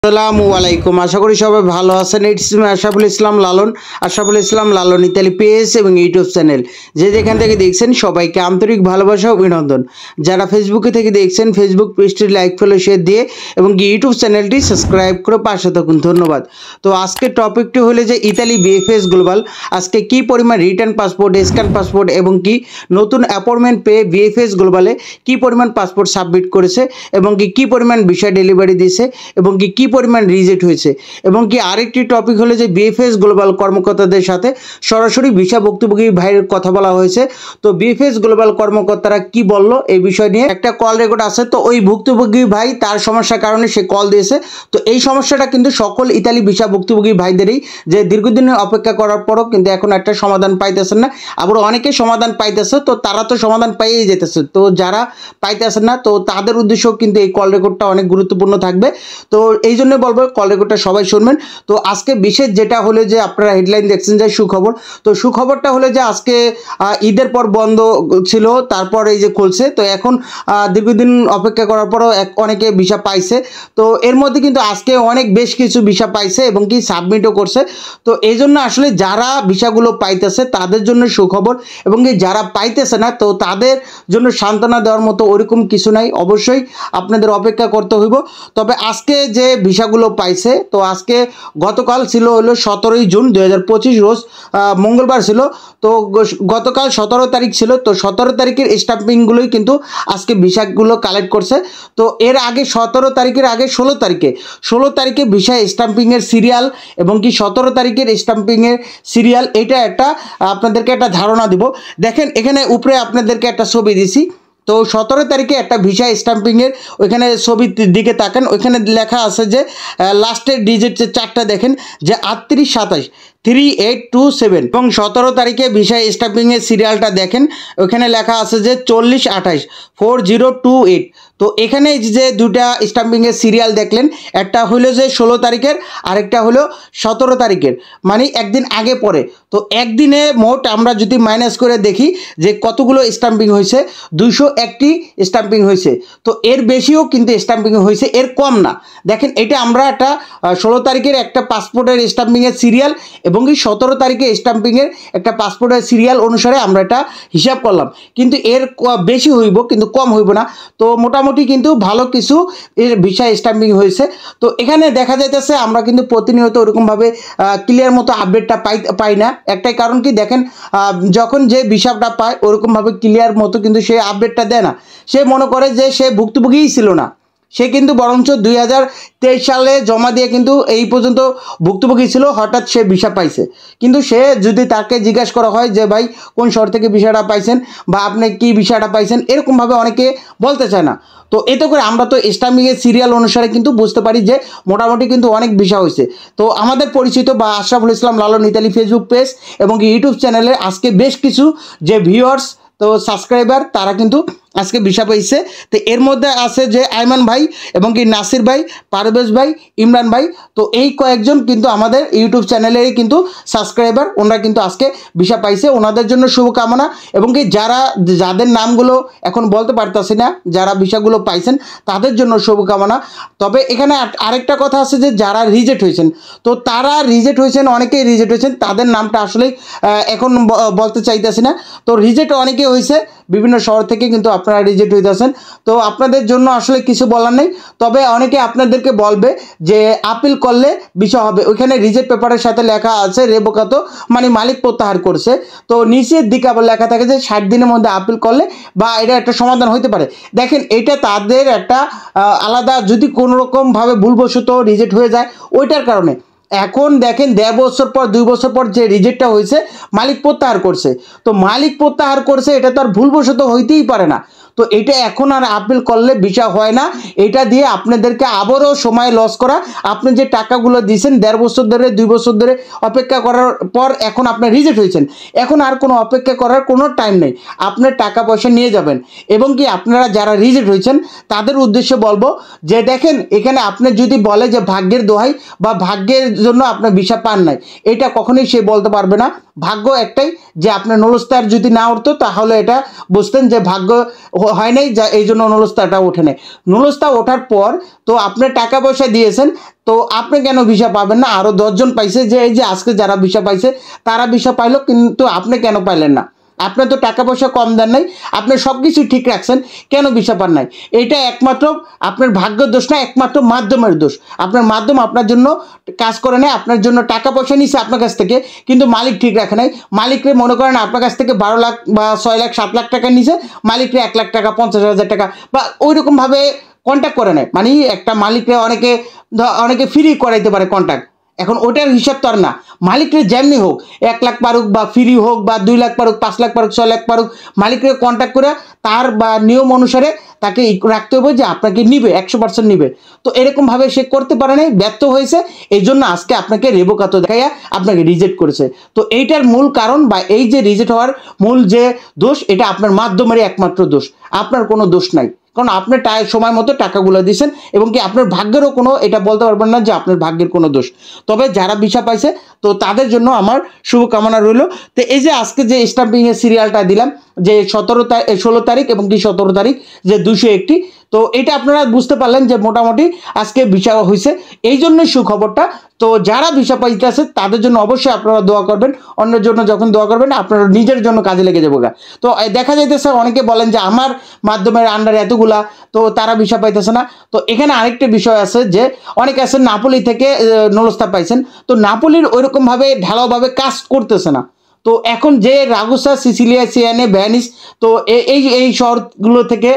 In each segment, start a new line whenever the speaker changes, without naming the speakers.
আসসালামু আলাইকুম। আশা করি সবাই ভালো আছেন। It's me Ashraful Islam Lalon Italy page এবং ইউটিউব চ্যানেল যে যেখান থেকে দেখছেন সবাইকে আন্তরিক ভালোবাসা ও অভিনন্দন। যারা ফেসবুকে থেকে দেখছেন ফেসবুক পেজটি লাইক ফলো শেয়ার দিয়ে এবং ইউটিউব চ্যানেলটি সাবস্ক্রাইব করে পাশে থাকুন, ধন্যবাদ। তো আজকের টপিকটি হলো যে ইতালি বিএফএস গ্লোবাল আজকে কি পরিমাণ রিটার্ন পাসপোর্ট, স্ক্যান পাসপোর্ট এবং কি নতুন অ্যাপয়েন্টমেন্ট পেয়ে বিএফএস গ্লোবালে কি পরিমাণ পাসপোর্ট সাবমিট করেছে এবং কি পরিমাণ ভিসা ডেলিভারি দিয়েছে এবং কি পরিমাণ রিজেক্ট হয়েছে। এবং কি আরেকটি টপিক হলো যে বিএফএস গ্লোবাল কর্মকর্তাদের সাথে সরাসরি ভিসা ভুক্তভোগী ভাইয়ের কথা বলা হয়েছে। তো বিএফএস গ্লোবাল কর্মকর্তারা কি বললো এই বিষয় নিয়ে একটা কল রেকর্ড আছে। তো ওই ভুক্তভোগী ভাই তার সমস্যার কারণে সে কল দিয়েছে। তো এই সমস্যাটা কিন্তু সকল ইতালি ভিসা ভুক্তভোগী ভাইদেরই, যে দীর্ঘদিন অপেক্ষা করার পরও কিন্তু এখন একটা সমাধান পাইতেছেন না। আবার অনেকে সমাধান পাইতেছে, তো তারা তো সমাধান পাইয়েই যেতেছে। তো যারা পাইতেছেন না তো তাদের উদ্দেশ্যেও কিন্তু এই কল রেকর্ডটা অনেক গুরুত্বপূর্ণ থাকবে। তো এই জন্য বলবো কল রেকর্ডটা সবাই শুনবেন। তো আজকে বিশেষ যেটা হলো যে আপনারা হেডলাইন দেখছেন যে সুখবর। তো সুখবরটা হলো যে আজকে ঈদের পর বন্ধ ছিল, তারপর এই যে খুলছে। তো এখন দীর্ঘদিন অপেক্ষা করার পরও অনেকে ভিসা পাইছে। তো এর মধ্যে কিন্তু আজকে অনেক বেশ কিছু ভিসা পাইছে এবং কি সাবমিটও করছে। তো এই জন্য আসলে যারা ভিসাগুলো পাইতেছে তাদের জন্য সুখবর, এবং কি যারা পাইতেছে না তো তাদের জন্য সান্ত্বনা দেওয়ার মতো ওরকম কিছু নাই। অবশ্যই আপনাদের অপেক্ষা করতে হইব। তবে আজকে যে ভিসাগুলো পাইছে, তো আজকে গতকাল ছিল হলো 17 জুন 2025 রোজ মঙ্গলবার ছিল। তো গতকাল 17 তারিখ ছিল। তো 17 তারিখের স্টাম্পিংগুলোই কিন্তু আজকে ভিসাগুলো কালেক্ট করছে। তো এর আগে 17 তারিখের আগে 16 তারিখে ভিসা স্টাম্পিংয়ের সিরিয়াল এবং কি 17 তারিখের স্টাম্পিংয়ের সিরিয়াল, এটা একটা আপনাদেরকে একটা ধারণা দিব। দেখেন এখানে উপরে আপনাদেরকে একটা ছবি দিছি। তো 17 তারিখে একটা ভিসা স্টাম্পিংয়ের ওইখানে ছবির দিকে তাকান, ওইখানে লেখা আছে যে লাস্টের ডিজিট যে চারটা দেখেন যে 3827 3827 এবং 17 তারিখে ভিসা স্টাম্পিংয়ের সিরিয়ালটা দেখেন, ওইখানে লেখা আছে যে 4028 4028। তো এখানে যে দুটা স্টাম্পিংয়ের সিরিয়াল দেখলেন, একটা হলো যে 16 তারিখের, আরেকটা হলো 17 তারিখের, মানে একদিন আগে পরে। তো একদিনে মোট আমরা যদি মাইনাস করে দেখি যে কতগুলো স্টাম্পিং হয়েছে, 201টি স্টাম্পিং হয়েছে। তো এর বেশিও কিন্তু স্টাম্পিং হয়েছে, এর কম না। দেখেন এটা আমরা একটা 16 তারিখের একটা পাসপোর্টের স্টাম্পিংয়ের সিরিয়াল এবং কি 17 তারিখে স্টাম্পিংয়ের একটা পাসপোর্টের সিরিয়াল অনুসারে আমরা এটা হিসাব করলাম। কিন্তু এর বেশি হইব কিন্তু কম হইব না। তো মোটামুটি কিন্তু ভালো কিছু এর ভিসা স্টাম্পিং হয়েছে। তো এখানে দেখা যাইতেছে আমরা কিন্তু প্রতিনিয়ত ওরকমভাবে ক্লিয়ার মতো আপডেটটা পাই না। একটাই কারণ কি, দেখেন যখন যে ভিসাটা পায় ওরকমভাবে ক্লিয়ার মতো কিন্তু সে আপডেটটা দেয় না। সে মনে করে যে সে ভুক্তভোগীই ছিল না, সে কিন্তু বরঞ্চ 2023 সালে জমা দিয়ে কিন্তু এই পর্যন্ত ভুক্তভোগী ছিল, হঠাৎ সে ভিসা পাইছে। কিন্তু সে যদি তাকে জিজ্ঞাসা করা হয় যে ভাই কোন শহর থেকে ভিসাটা পাইছেন বা আপনি কি ভিসাটা পাইছেন, এরকমভাবে অনেকে বলতে চায় না। তো এতে করে আমরা তো স্টাম্পিংয়ের সিরিয়াল অনুসারে কিন্তু বুঝতে পারি যে মোটামুটি কিন্তু অনেক ভিসা হয়েছে। তো আমাদের পরিচিত বা আশরাফুল ইসলাম লালন ইতালি ফেসবুক পেজ এবং ইউটিউব চ্যানেলে আজকে বেশ কিছু যে ভিউয়ার্স তো সাবস্ক্রাইবার তারা কিন্তু আজকে ভিসা পাইছে। তো এর মধ্যে আছে যে আইমান ভাই এবং কি নাসির ভাই, পারভেজ ভাই, ইমরান ভাই। তো এই কয়েকজন কিন্তু আমাদের ইউটিউব চ্যানেলেরই কিন্তু সাবস্ক্রাইবার, ওনারা কিন্তু আজকে ভিসা পাইছে। ওনাদের জন্য শুভকামনা। এবং কি যাদের নামগুলো এখন বলতে পারতেছি না, যারা ভিসাগুলো পাইছেন তাদের জন্য শুভকামনা। তবে এখানে আরেকটা কথা আছে যে যারা রিজেক্ট হয়েছেন, তো তারা রিজেক্ট হয়েছেন, অনেকেই রিজেক্ট হয়েছেন, তাদের নামটা আসলে এখন বলতে চাইতেছি না। তো রিজেক্ট অনেকে হয়েছে বিভিন্ন শহর থেকে, কিন্তু আপনারা রিজেক্ট হইতেছেন। তো আপনাদের জন্য আসলে কিছু বলার নেই। তবে অনেকে আপনাদেরকে বলবে যে আপিল করলে বিষয় হবে, ওইখানে রিজেক্ট পেপারের সাথে লেখা আছে রেবোকাতো, মানে মালিক প্রত্যাহার করছে। তো নিচের দিকে আবার লেখা থাকে যে 60 দিনের মধ্যে আপিল করলে বা এটা একটা সমাধান হতে পারে। দেখেন এটা তাদের একটা আলাদা, যদি কোনো রকমভাবে ভুলবশত রিজেক্ট হয়ে যায় ওইটার কারণে। এখন দেখেন 1.5 বছর পর 2 বছর পর যে রিজেক্টটা হয়েছে মালিক প্রত্যাহার করছে। তো মালিক প্রত্যাহার করছে, এটা তো আর ভুলবশত হইতেই পারে না। তো এটা এখন আর আপিল করলে ভিসা হয় না। এটা দিয়ে আপনাদেরকে আবারও সময় লস করা। আপনি যে টাকাগুলো দিয়েছেন 1.5 বছর ধরে 2 বছর ধরে অপেক্ষা করার পর এখন আপনি রিজেক্ট হয়েছেন, এখন আর কোনো অপেক্ষা করার কোনো টাইম নেই, আপনার টাকা পয়সা নিয়ে যাবেন। এবং কি আপনারা যারা রিজেক্ট হয়েছেন তাদের উদ্দেশ্যে বলবো যে দেখেন এখানে আপনি যদি বলে যে ভাগ্যের দোহাই বা ভাগ্যের জন্য আপনার ভিসা পান নাই, এটা কখনোই সে বলতে পারবে না। ভাগ্য একটাই, যে আপনার নলস্তার যদি না উঠতো তাহলে এটা বুঝতেন যে ভাগ্য হয় নাই, যা এই জন্য নুলস্তাটা ওঠে নাই। নুলস্তা ওঠার পর তো আপনি টাকা পয়সা দিয়েছেন, তো আপনি কেন ভিসা পাবেন না? আরও 10জন পাইছে, যে এই যে আজকে যারা ভিসা পাইছে তারা ভিসা পাইলো, কিন্তু আপনি কেন পাইলেন না? আপনি তো টাকা পয়সা কম দেন নাই, আপনি সব কিছু ঠিক রাখছেন, কেন ভিসা পান নাই? এটা একমাত্র আপনার ভাগ্যের দোষ না, একমাত্র মাধ্যমের দোষ। আপনার মাধ্যম আপনার জন্য কাজ করে নাই, আপনার জন্য টাকা পয়সা নিছে আপনার কাছ থেকে, কিন্তু মালিক ঠিক রাখে নাই। মালিকরে মনে করেন আপনার কাছ থেকে 12 লাখ বা 6 লাখ 7 লাখ টাকা নিছে, মালিকরে 1 লাখ টাকা 50,000 টাকা বা ওই রকমভাবে কন্ট্যাক্ট করে নেয়। মানে একটা মালিকরে অনেকে ফ্রি করাইতে পারে কন্ট্যাক্ট, এখন ওটার হিসাব তো আর না। মালিকরে যেমনি হোক, 1 লাখ পারুক বা ফ্রি হোক বা 2 লাখ পারুক, 5 লাখ পারুক, 6 লাখ পারুক, মালিকরে কন্ট্যাক্ট করে তার বা নিয়ম অনুসারে তাকে রাখতে হবে যে আপনাকে নিবে, 100% নিবে। তো এরকমভাবে সে করতে পারে নাই, ব্যর্থ হয়েছে, এই জন্য আজকে আপনাকে রেবোকাতো দেখাইয়া আপনাকে রিজেক্ট করেছে। তো এইটার মূল কারণ বা এই যে রিজেক্ট হওয়ার মূল যে দোষ, এটা আপনার মাধ্যমেরই একমাত্র দোষ, আপনার কোনো দোষ নাই। কারণ আপনি সময় মতো টাকাগুলো দিয়েছেন, এবং কি আপনার ভাগ্যেরও কোনো, এটা বলতে পারবেন না যে আপনার ভাগ্যের কোনো দোষ। তবে যারা ভিসা পাইছে তো তাদের জন্য আমার শুভকামনা রইল। তো এই যে আজকে যে স্টাম্পিংয়ের সিরিয়ালটা দিলাম, যে 16 তারিখ এবং কি 17 তারিখ, যে 201টি, তো এটা আপনারা বুঝতে পারলেন যে মোটামুটি আজকে ভিসা হয়েছে, এই জন্যই সুখবরটা। তো যারা ভিসা পাইতে আছে তাদের জন্য অবশ্যই আপনারা দোয়া করবেন, অন্যের জন্য যখন দোয়া করবেন আপনারা নিজের জন্য কাজে লেগে যাবো। তো দেখা যাইতেছে অনেকে বলেন যে আমার মাধ্যমের আন্ডারে এতগুলা, তো তারা ভিসা পাইতেছে না। তো এখানে আরেকটা বিষয় আছে যে অনেকে আছেন নাপোলি থেকে নুলস্তা পাইছেন, তো নাপোলির ওইরকমভাবে ঢালাওভাবে কাজ করতেছে না। তো এখন যে রাগুসা, সিসিলিয়া, সিয়ানে, ভ্যানিস, তো এই শহরগুলো থেকে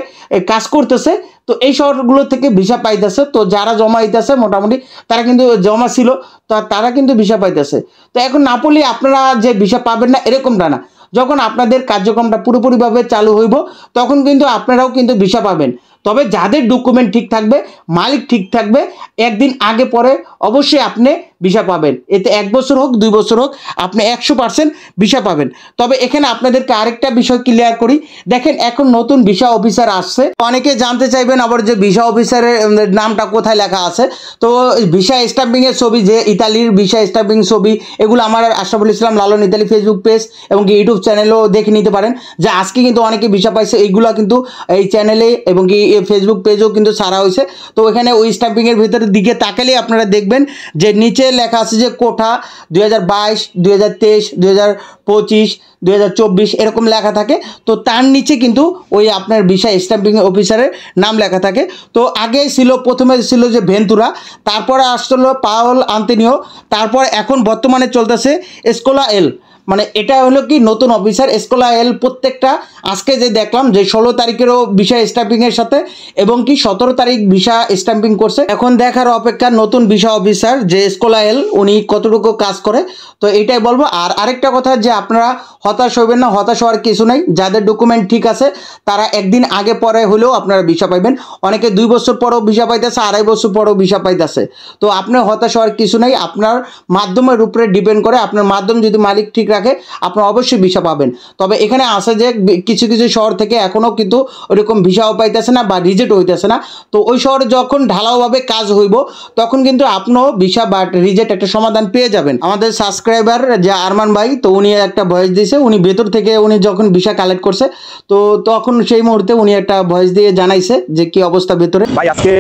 কাজ করতেছে, তো এই শহরগুলো থেকে ভিসা পাইতেছে। তো যারা জমা দিতেছে মোটামুটি তারা কিন্তু জমা ছিল, তো তারা কিন্তু ভিসা পাইতেছে। তো এখন নাপোলি আপনারা যে ভিসা পাবেন না এরকমটা না, যখন আপনাদের কার্যক্রমটা পুরোপুরিভাবে চালু হইব তখন কিন্তু আপনারাও কিন্তু ভিসা পাবেন। তবে যাদের ডকুমেন্ট ঠিক থাকবে, মালিক ঠিক থাকবে, একদিন আগে পরে অবশ্যই আপনি ভিসা পাবেন। এতে 1 বছর হোক 2 বছর হোক, আপনি 100% ভিসা পাবেন। তবে এখানে আপনাদেরকে আরেকটা বিষয় ক্লিয়ার করি, দেখেন এখন নতুন ভিসা অফিসার আসছে, অনেকে জানতে চাইবেন আবার যে ভিসা অফিসারের নামটা কোথায় লেখা আছে। তো ভিসা স্ট্যাম্পিংয়ের ছবি, যে ইতালির ভিসা স্ট্যাম্পিং ছবি, এগুলো আমার আশরাফুল ইসলাম লালন ইতালি ফেসবুক পেজ এবং কি ইউটিউব চ্যানেলেও দেখে নিতে পারেন, যে আজকে কিন্তু অনেকে ভিসা পাইছে, এইগুলো কিন্তু এই চ্যানেলে এবং কি ফেসবুক পেজেও কিন্তু ছাড়া হয়েছে। তো এখানে ওই স্ট্যাম্পিংয়ের ভিতরের দিকে তাকালে আপনারা দেখবেন যে নিচে লেখা আছে যে কোঠা 2022, 2023, 2025, 2024 এরকম লেখা থাকে। তো তার নিচে কিন্তু ওই আপনার ভিসা স্ট্যাম্পিং অফিসারের নাম লেখা থাকে। তো আগে ছিল, প্রথমে ছিল যে ভেন্তুরা, তারপরে আসলো পাওল আন্তোনিও, তারপর এখন বর্তমানে চলতেছে স্কোলা এল। মানে এটা হলো কি নতুন অফিসার স্কোলা এল। প্রত্যেকটা আজকে যে দেখলাম যে 16 তারিখেরও ভিসা স্ট্যাম্পিংয়ের সাথে এবং কি 17 তারিখ ভিসা স্ট্যাম্পিং করছে। এখন দেখার অপেক্ষা নতুন ভিসা অফিসার যে স্কোলা এল উনি কতটুকু কাজ করে। তো এটাই বলবো। আর আরেকটা কথা, যে আপনারা হতাশ হবেন না, হতাশ হওয়ার কিছু নাই। যাদের ডকুমেন্ট ঠিক আছে তারা একদিন আগে পরে হলেও আপনারা ভিসা পাইবেন। অনেকে 2 বছর পরেও ভিসা পাইতেছে, 2.5 বছর পরেও ভিসা পাইতেছে। তো আপনার হতাশ হওয়ার কিছু নাই, আপনার মাধ্যমের উপরে ডিপেন্ড করে। আপনার মাধ্যম যদি মালিক ঠিক রাখে আপনারা অবশ্যই ভিসা পাবেন। তবে এখানে আছে যে কিছু কিছু শহর থেকে এখনও কিন্তু ওইরকম ভিসাও পাইতেছে না বা রিজেক্ট হইতেছে না। তো ওই শহরে যখন ঢালাওভাবে কাজ হইব তখন কিন্তু আপনিও ভিসা বা রিজেক্ট একটা সমাধান পেয়ে যাবেন। আমাদের সাবস্ক্রাইবার যে আরমান ভাই, তো উনি একটা ভয়েস দিয়েছে, উনি ভেতর থেকে উনি যখন ভিসা কালেক্ট করছে তো তখন সেই মুহূর্তে উনি একটা ভয়েস দিয়ে জানাইছে যে কি অবস্থা ভেতরে।
ভাই আজকে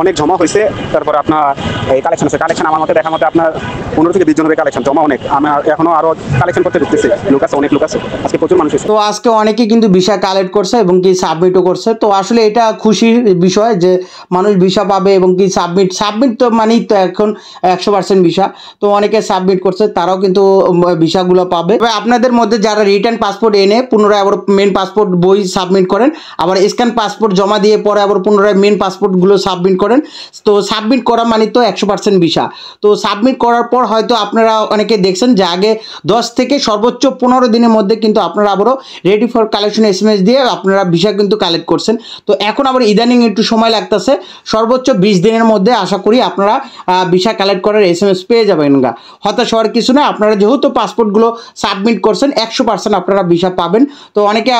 অনেক জমা হয়েছে, তারপরে আপনার এই কালেকশন আছে। কালেকশন আমার মতে দেখা মতে আপনার 15 থেকে 20 জনের কালেকশন জমা অনেক। আমার এখনো আরো কালেকশন করতে ঢুকতেছে, লোক আছে, অনেক লোক আছে, আজকে প্রচুর মানুষ আছে।
তো আজকে অনেকেই কিন্তু ভিসা কালেক্ট করছে এবং কি সাবমিটও করছে। তো আসলে এটা খুশির বিষয় যে মানুষ ভিসা পাবে এবং কি সাবমিট তো মানেই তো এখন 100% ভিসা। তো অনেকে সাবমিট করছে, তারাও কিন্তু ভিসাগুলো পাবে। তবে আপনাদের মধ্যে যারা রিটার্ন পাসপোর্ট এনে পুনরায় আবার মেন পাসপোর্ট বই সাবমিট করেন, আবার স্ক্যান পাসপোর্ট জমা দিয়ে পরে আবার পুনরায় মেন পাসপোর্টগুলো সাবমিট করেন, তো সাবমিট করা মানে তো 100% ভিসা। তো সাবমিট করার পর হয়তো আপনারা অনেকে দেখছেন যে আগে 10 থেকে সর্বোচ্চ 15 দিনের মধ্যে কিন্তু আপনারা আবারও রেডি ফর কালেকশন SMS দিয়ে আপনারা ভিসা কিন্তু কালেক্ট করছেন। তো এখন আবার ইদানিং একটু সময় লাগতেছে, সর্বোচ্চ 20 দিনের মধ্যে আশা করি আপনারা ভিসা কালেক্ট করার SMS পেয়ে যাবেন। হতাশ হওয়ার কিছু না, আপনারা যেহেতু পাসপোর্টগুলো সাবমিট করছেন 100% আপনারা ভিসা পাবেন। তো অনেকে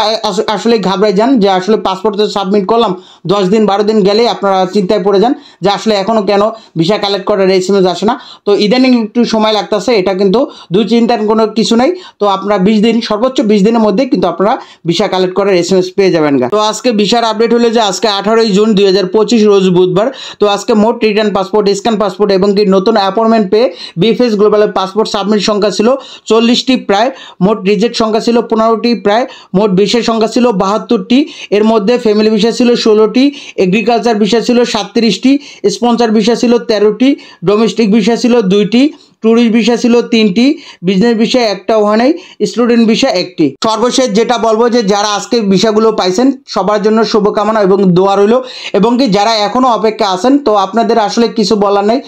আসলে ঘাবড়ে যান যে আসলে পাসপোর্ট তো সাবমিট করলাম, 10 দিন 12 দিন গেলেই আপনারা চিন্তায় পড়ে যান যে আসলে এখনও কেন ভিসা কালেক্ট করার SMS আসে না। তো ইদানিং একটু সময় লাগতেছে, এটা কিন্তু দুই চিন্তার কোনো কিছু নাই। তো আপনারা 20 দিন, সর্বোচ্চ 20 দিনের মধ্যে কিন্তু আপনারা ভিসা কালেক্ট করার SMS পেয়ে যাবেন। তো আজকে ভিসার আপডেট হলো যে আজকে 18 জুন 2025 রোজ বুধবার। তো আজকে মোট রিটার্ন পাসপোর্ট, স্ক্যান পাসপোর্ট এবং কি নতুন অ্যাপয়েন্টমেন্ট পেয়ে বিএফএস গ্লোবালের পাসপোর্ট সাবমিট সংখ্যা ছিল 40টি প্রায়, মোট রিজেক্ট সংখ্যা ছিল 15টি প্রায়, মোট ভিসার সংখ্যা ছিল 72টি। এর মধ্যে ফ্যামিলি ভিসা ছিল 16টি, এগ্রিকালচার ভিসা ছিল 37টি, স্পন্সর ভিসা ছিল 13টি, ডোমেস্টিক ভিসা ছিল 2টি, ট্যুরিস্ট ভিসা ছিল 3টি, বিজনেস ভিসা একটাও হয় নাই, স্টুডেন্ট ভিসা 1টি। সর্বশেষ যেটা বলবো যে যারা আজকে ভিসাগুলো পাইছেন সবার জন্য শুভকামনা এবং দোয়া রইল। এবং কি যারা এখনো অপেক্ষা আছেন তো আপনাদের আসলে কিছু বলার নেই,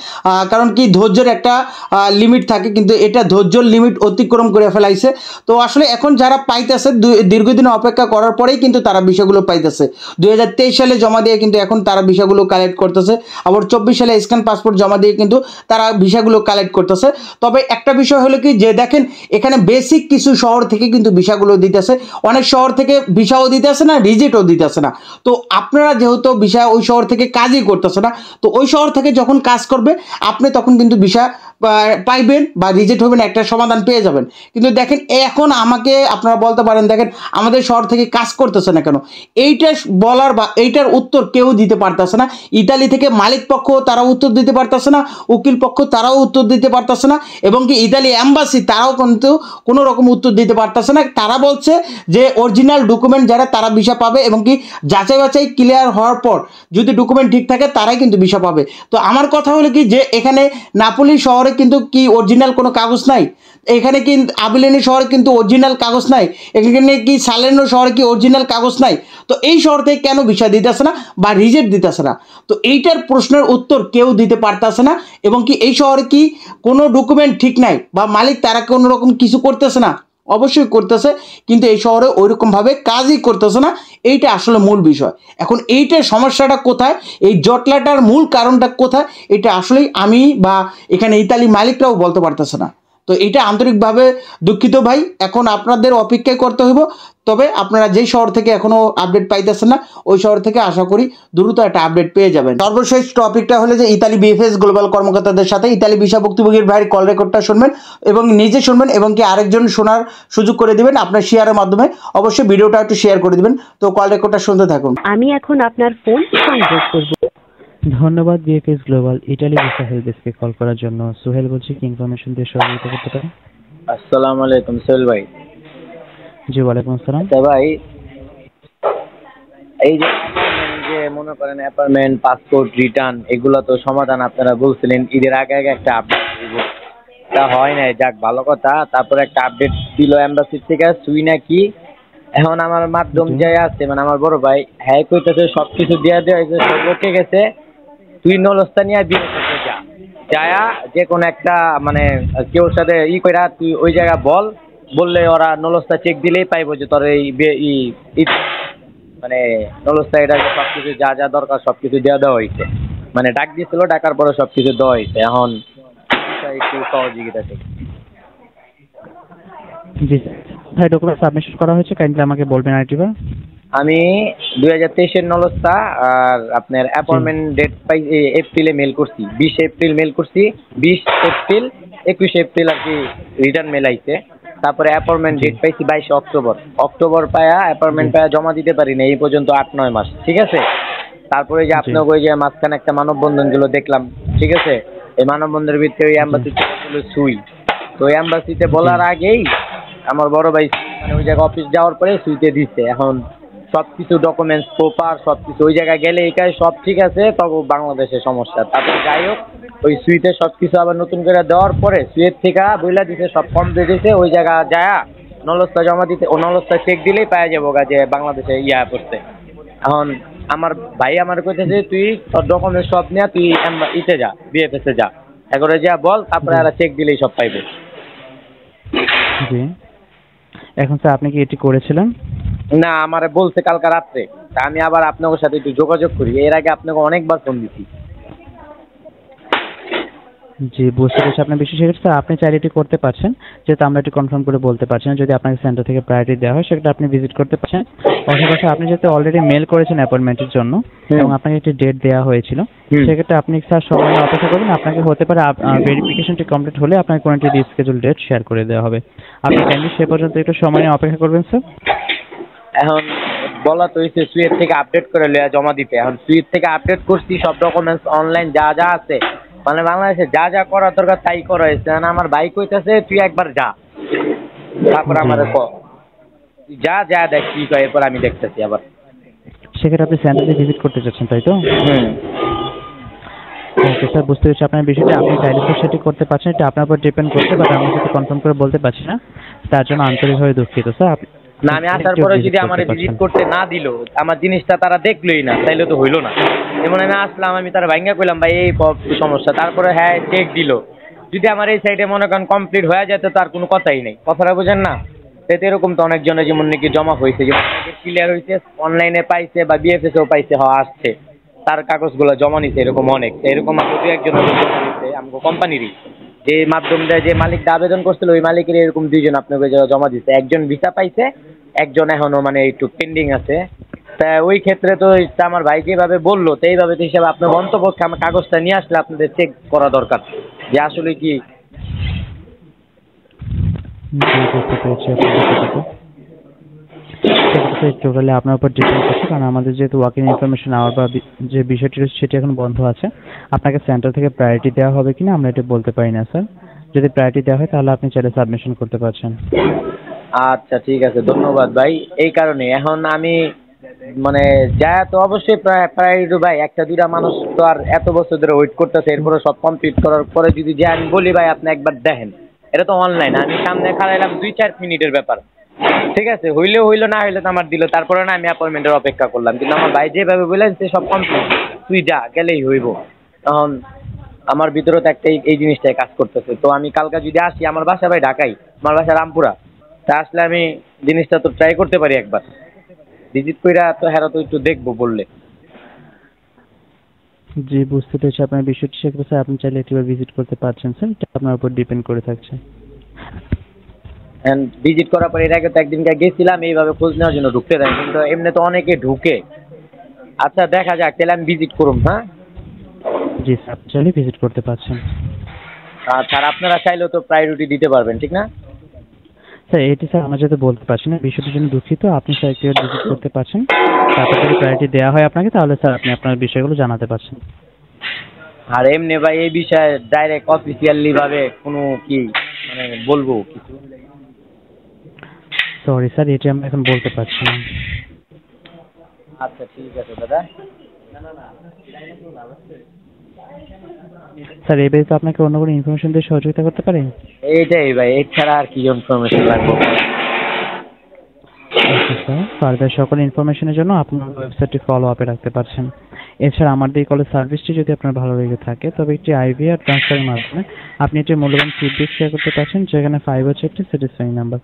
কারণ কি ধৈর্যের একটা লিমিট থাকে, কিন্তু এটা ধৈর্যের লিমিট অতিক্রম করে ফেলাইছে। তো আসলে এখন যারা পাইতেছে দীর্ঘদিন অপেক্ষা করার পরেই কিন্তু তারা ভিসাগুলো পাইতেছে। 2023 সালে জমা দিয়ে কিন্তু এখন তারা ভিসাগুলো কালেক্ট করতেছে, আবার 24 সালে স্ক্যান পাসপোর্ট জমা দিয়ে কিন্তু তারা ভিসাগুলো কালেক্ট করতেছে। তবে একটা বিষয় হলো কি যে দেখেন এখানে বেসিক কিছু শহর থেকে কিন্তু ভিসাগুলো দিতেছে, অনেক শহর থেকে ভিসাও দিতেছে না, রিজেক্টও দিতেছে না। তো আপনারা যেহেতু ভিসা ওই শহর থেকে কাজই করতেছে না, তো ওই শহর থেকে যখন কাজ করবে আপনি তখন কিন্তু ভিসা পাইবেন বা রিজেক্ট হবেন, একটা সমাধান পেয়ে যাবেন। কিন্তু দেখেন এখন আমাকে আপনারা বলতে পারেন দেখেন আমাদের শহর থেকে কাজ করতেছে না কেন, এইটা বলার বা এইটার উত্তর কেউ দিতে পারতেছে না। ইতালি থেকে মালিক পক্ষ তারাও উত্তর দিতে পারতেছে না, উকিল পক্ষ তারাও উত্তর দিতে পারতেছে না, এবং কি ইতালি এম্বাসি তারাও কিন্তু কোনো রকম উত্তর দিতে পারতেছে না। তারা বলছে যে অরিজিনাল ডকুমেন্ট যারা তারা ভিসা পাবে, এবং কি যাচাই বাছাই ক্লিয়ার হওয়ার পর যদি ডকুমেন্ট ঠিক থাকে তারাই কিন্তু ভিসা পাবে। তো আমার কথা হলো কি যে এখানে নাপোলি শহরে কিন্তু কি অরিজিনাল কোনো কাগজ নাই, এখানে কিন্তু আবিলেনি শহরে কিন্তু অরিজিনাল কাগজ নাই, এখানে কি সালেনো শহরে কি অরিজিনাল কাগজ নাই। তো এই শহর থেকে কেন ভিসা দিতেছে না বা রিজেক্ট দিতেছে না, তো এইটার প্রশ্নের উত্তর কেউ দিতে পারতেছে না। এবং কি এই শহরে কি কোনো ডকুমেন্ট ঠিক নাই বা মালিক তারা কোনো রকম কিছু করতেছে না, অবশ্যই করতেছে, কিন্তু এই শহরে ওইরকমভাবে কাজই করতেছে না। এইটা আসলে মূল বিষয়। এখন এইটার সমস্যাটা কোথায়, এই জটলাটার মূল কারণটা কোথায়, এটা আসলেই আমি বা এখানে ইতালি মালিকরাও বলতে পারতেছে না। তো এটা আন্তরিকভাবে দুঃখিত ভাই, এখন আপনাদের অপেক্ষায় করতে হইব। তবে আপনারা যেই শহর থেকে এখনো আপডেট পাইতেছেন না ওই শহর থেকে আশা করি দ্রুত একটা আপডেট পেয়ে যাবেন। সর্বশেষ টপিকটা হলো যে ইতালি বিএফএস গ্লোবাল কর্মকর্তাদের সাথে ইতালি ভিসা ভুক্তভোগীর ভাইয়ের কল রেকর্ডটা শুনবেন এবং নিজে শুনবেন, এবং কি আরেকজন শোনার সুযোগ করে দিবেন আপনার শেয়ারের মাধ্যমে। অবশ্যই ভিডিওটা একটু শেয়ার করে দিবেন। তো কল রেকর্ডটা শুনতে থাকুন।
আমি এখন আপনার ফোন সংযোগ করব।
ধন্যবাদ BFS global Italy visa help ডেস্কে কল করার জন্য। সোহেল বলছি, কি ইনফরমেশন দিয়ে সহযোগিতা করতে পারেন?
আসসালামু আলাইকুম সোহেল ভাই।
জি ওয়ালাইকুম আসসালাম।
আচ্ছা ভাই, এই যে মনে করেন অ্যাপার্টমেন্ট, পাসপোর্ট, রিটার্ন এগুলো তো সমাধান আপনারা বলছিলেন ঈদের আগে আগে একটা আপডেট দিব, তা হয় নাই। যাক ভালো কথা। তারপরে একটা আপডেট দিল এম্বাসি থেকে সুই নাকি, এখন আমার মাধ্যম যাই আছে মানে আমার বড় ভাই হ্যাঁ কইতেছে সবকিছু দেওয়া হয়েছে, সব ওকে গেছে, তুই নলস্তা নিয়ে বিয়ে করতে যায়া যে কোনো একটা মানে কেউ সাথে কইরা তুই ওই জায়গা বললে ওরা নলস্তা চেক দিলেই পাইবো যে তোর এই মানে নলস্তা এটা সবকিছু যা যা দরকার সবকিছু দেওয়া হয়েছে। মানে ডাক দিয়েছিল, ডাকার পরে সবকিছু দেওয়া হয়েছে। এখন একটু সহযোগিতা থেকে।
জি ভাই, ডকুমেন্ট সাবমিশন করা হয়েছে, কাইন্ডলি আমাকে বলবেন আরেকবার।
আমি 2023-এর নলস্তা আর আপনার অ্যাপয়েন্টমেন্ট ডেট পাই এপ্রিলে মেল করছি, 20 এপ্রিল মেল করছি, 20 এপ্রিল 21 এপ্রিল আর কি রিটার্ন মেল আইছে। তারপরে অ্যাপয়েন্টমেন্ট ডেট পাইছি 22 অক্টোবর পায়া অ্যাপয়েন্টমেন্ট পায়া জমা দিতে পারি না এই পর্যন্ত 8-9 মাস, ঠিক আছে। তারপরে যে আপনাকে ওই যে মাঝখানে একটা মানববন্ধন গুলো দেখলাম, ঠিক আছে, এই মানববন্ধনের ভিতরে ওই অ্যাম্বাসিতে সুই, তো ওই অ্যাম্বাসিতে বলার আগেই আমার বড় ভাই মানে ওই জায়গায় অফিস যাওয়ার পরে সুইতে দিচ্ছে। এখন সবকিছু ডকুমেন্টস পেপার সবকিছু ওই জায়গায় গেলে এটাই সব ঠিক আছে, তবে বাংলাদেশের সমস্যা। তারপরে যাই হোক ওই সুইতে সবকিছু আবার নতুন করে দেওয়ার পরে সুইয়ের থেকে বইলা দিতে সব কম দিয়ে দিতে, ওই জায়গা যায় নলস্তা জমা দিতে, ও নলস্তা চেক দিলেই পাওয়া যাবো যে বাংলাদেশে পড়ছে। এখন আমার ভাই আমার কইতেছে তুই তোর ডকুমেন্টস সব নিয়ে তুই ইতে যা, বিএফএসে যা, এবারে যা বল, তারপরে আর চেক দিলেই সব পাইবে।
জি, এখন স্যার আপনি কি এটি করেছিলেন?
না, আমারে বলছে কালকে রাত্রে, তা আমি আবার আপনাদের সাথে একটু যোগাযোগ করি। এর আগে আপনাকে অনেকবার ফোন দিছি।
জি, বুঝতে পেরেছি আপনার বিষয়। সেক্ষেত্রে স্যার আপনি চাইলে এটি করতে পারছেন, যেহেতু আমরা এটি কনফার্ম করে বলতে পারছি না। যদি আপনাকে সেন্টার থেকে প্রায়োরিটি দেওয়া হয় সেটা আপনি ভিজিট করতে পারছেন। পাশাপাশি আপনি যেহেতু অলরেডি মেল করেছেন অ্যাপয়েন্টমেন্টের জন্য এবং আপনাকে একটি ডেট দেওয়া হয়েছিল, সেক্ষেত্রে আপনি স্যার সময় নিয়ে অপেক্ষা করবেন। আপনাকে হতে পারে ভেরিফিকেশনটি কমপ্লিট হলে আপনাকে কোনো একটি রিস্কেজুল ডেট শেয়ার করে দেওয়া হবে। আপনি কাইন্ডলি সে পর্যন্ত একটু সময় নিয়ে অপেক্ষা করবেন স্যার।
এখন বলা তো হয়েছে সুইট থেকে আপডেট করে লইয়া জমা দিতে। এখন সুইট থেকে আপডেট করছি সব ডকুমেন্টস অনলাইন যা যা আছে, মানে বাংলাদেশে যা যা করার দরকার তাই করা হয়েছে। মানে আমার ভাই কইতাছে তুই একবার যা, তারপর আমাদের যা যা দেখ কি কয়, এরপর আমি দেখতেছি আবার।
সেক্ষেত্রে আপনি সেন্টারে ভিজিট করতে চাচ্ছেন, তাই তো? ওকে স্যার, বুঝতে পেরেছি আপনার বিষয়টা। আপনি চাইলে তো সেটি করতে পারছেন, এটা আপনার উপর ডিপেন্ড করছে, বাট আমরা সেটা কনফার্ম করে বলতে পারছি না, তার জন্য আন্তরিকভাবে দুঃখিত স্যার।
না, আমি আসার পরে যদি আমার ভিজিট করতে না দিল, আমার জিনিসটা তারা দেখলোই না, তাইলে তো হইলো না। যেমন আমি আসলাম, আমি তারা ভাঙ্গা কইলাম ভাই এই সমস্যা, তারপরে হ্যাঁ চেক দিল। যদি আমার এই সাইডে মনে করেন কমপ্লিট হয়ে যেত তার কোনো কথাই নেই, কথাটা বুঝেন না? সেটা এরকম তো অনেকজনের যেমন নাকি জমা হয়েছে, যেমন ক্লিয়ার হয়েছে, অনলাইনে পাইছে বা বিএফএসও পাইছে, আসছে তার কাগজগুলো জমা নিছে, এরকম অনেক। এরকম আমাকে দু একজনের জমা নিচ্ছে আমাকে কোম্পানিরই, যে মাধ্যম দেয়, যে মালিকটা আবেদন করছিল ওই মালিকের এরকম দুইজন আপনাকে জমা দিচ্ছে। একজন ভিসা পাইছে, একজন এখনো মানে একটু পেন্ডিং আছে। তা ওই ক্ষেত্রে তো আমার ভাই যেভাবে বললো তো এইভাবে তো হিসাবে আপনার অন্তপক্ষে আমার কাগজটা নিয়ে আসলে আপনাদের চেক করা দরকার যে আসলে কি।
বুঝতে পেরেছি টোটালি আপনার উপর ডিপেন্ড করছে, কারণ আমাদের যেহেতু ওয়াকিং ইনফরমেশন আওয়ার বা যে বিষয়টি রয়েছে সেটি এখন বন্ধ আছে। আপনাকে সেন্টার থেকে প্রায়োরিটি দেওয়া হবে কিনা আমরা এটা বলতে পারি না স্যার। যদি প্রায়োরিটি দেওয়া হয় তাহলে আপনি চাইলে সাবমিশন করতে পারছেন।
আচ্ছা ঠিক আছে, ধন্যবাদ ভাই। এই কারণে এখন আমি মানে যা তো অবশ্যই প্রায়োরিটি ভাই, একটা দুইটা মানুষ তো আর এত বছর ধরে ওয়েট করতেছে, এরপরে সব কমপ্লিট করার পরে যদি যে আমি বলি ভাই আপনি একবার দেখেন, এটা তো অনলাইন, আমি সামনে খাড়াইলাম 2-4 মিনিটের ব্যাপার, ঠিক আছে, হইলেও হইলো না হইলে তো আমার দিল, তারপরে না আমি অ্যাপয়েন্টমেন্টের অপেক্ষা করলাম। কিন্তু আমার ভাই যেভাবে বললেন সে সব কমপ্লিট, তুই যা গেলেই হইব। তখন আমার ভিতরে তো একটা এই জিনিসটাই কাজ করতেছে। তো আমি কালকে যদি আসি, আমার বাসা ভাই ঢাকাই, আমার বাসা রামপুরা, তা আসলে আমি জিনিসটা তো ট্রাই করতে পারি একবার, ভিজিট কইরা তো হ্যাঁ তো একটু দেখবো বললে।
জি, বুঝতে পেরেছি আপনার বিষয়টি। সেক্ষেত্রে আপনি চাইলে একবার ভিজিট করতে পারছেন স্যার, এটা আপনার উপর ডিপেন্ড করে থাকছে।
ভিজিট করার পরে এর আগে তো একদিনকে গেছিলাম এইভাবে খোঁজ নেওয়ার জন্য, ঢুকতে দেয়, কিন্তু এমনি তো অনেকে ঢুকে। আচ্ছা দেখা যাক, তাহলে আমি ভিজিট করুম। হ্যাঁ
জি স্যার, চাইলে ভিজিট করতে পারছেন।
স্যার আপনারা চাইলেও তো প্রায়োরিটি দিতে পারবেন, ঠিক না?
স্যার এটি স্যার আমরা যেহেতু বলতে পারছি না, বিষয়টির জন্য দুঃখিত। আপনি স্যার একটু ভিজিট করতে পারছেন, তারপর যদি প্রায়োরিটি দেওয়া হয় আপনাকে তাহলে স্যার আপনি আপনার বিষয়গুলো জানাতে পারছেন।
আর এমনি ভাই এই বিষয়ে ডাইরেক্ট অফিসিয়ালি ভাবে কোনো কি মানে বলবো কিছু?
সরি স্যার, এটি আমরা এখন বলতে পারছি না।
আচ্ছা ঠিক আছে দাদা।
স্যার এই ব্যাপারে আপনাকে অন্য কোনো ইনফরমেশন দিয়ে সহযোগিতা করতে পারি?
এইটাই ভাই, এছাড়া আর কি ইনফরমেশন লাগবে?
ওকে স্যার, ফার্দার সকল ইনফরমেশনের জন্য আপনার ওয়েবসাইটটি ফলো আপে রাখতে পারছেন। এছাড়া আমাদের এই কলের সার্ভিসটি যদি আপনার ভালো লেগে থাকে তবে একটি আইভিআর ট্রান্সফারের মাধ্যমে আপনি একটি মূল্যবান ফিডব্যাক শেয়ার করতে পারছেন, যেখানে 5 হচ্ছে একটি স্যাটিসফাইং নাম্বার।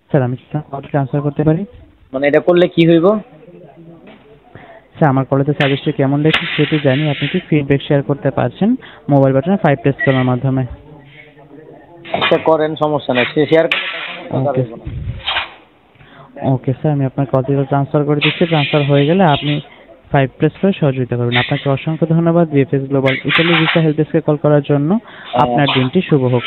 স্যার আমি কি ট্রান্সফার করতে পারি?
মানে এটা করলে কি হইব?
স্যার আমার কলেজের সার্ভিসটি কেমন লেগেছে সেটি জানি, আপনি কি ফিডব্যাক শেয়ার করতে পারছেন মোবাইল বাটনে 5 প্রেস করার মাধ্যমে।
আচ্ছা করেন, সমস্যা নেই, শেয়ার
ওকে ওকে স্যার, আমি আপনার কলটি ট্রান্সফার করে দিচ্ছি। ট্রান্সফার হয়ে গেলে আপনি 5 প্রেস করে সহযোগিতা করবেন। আপনাকে অসংখ্য ধন্যবাদ VFS global Italy visa help ডেস্কে কল করার জন্য। আপনার দিনটি শুভ হোক।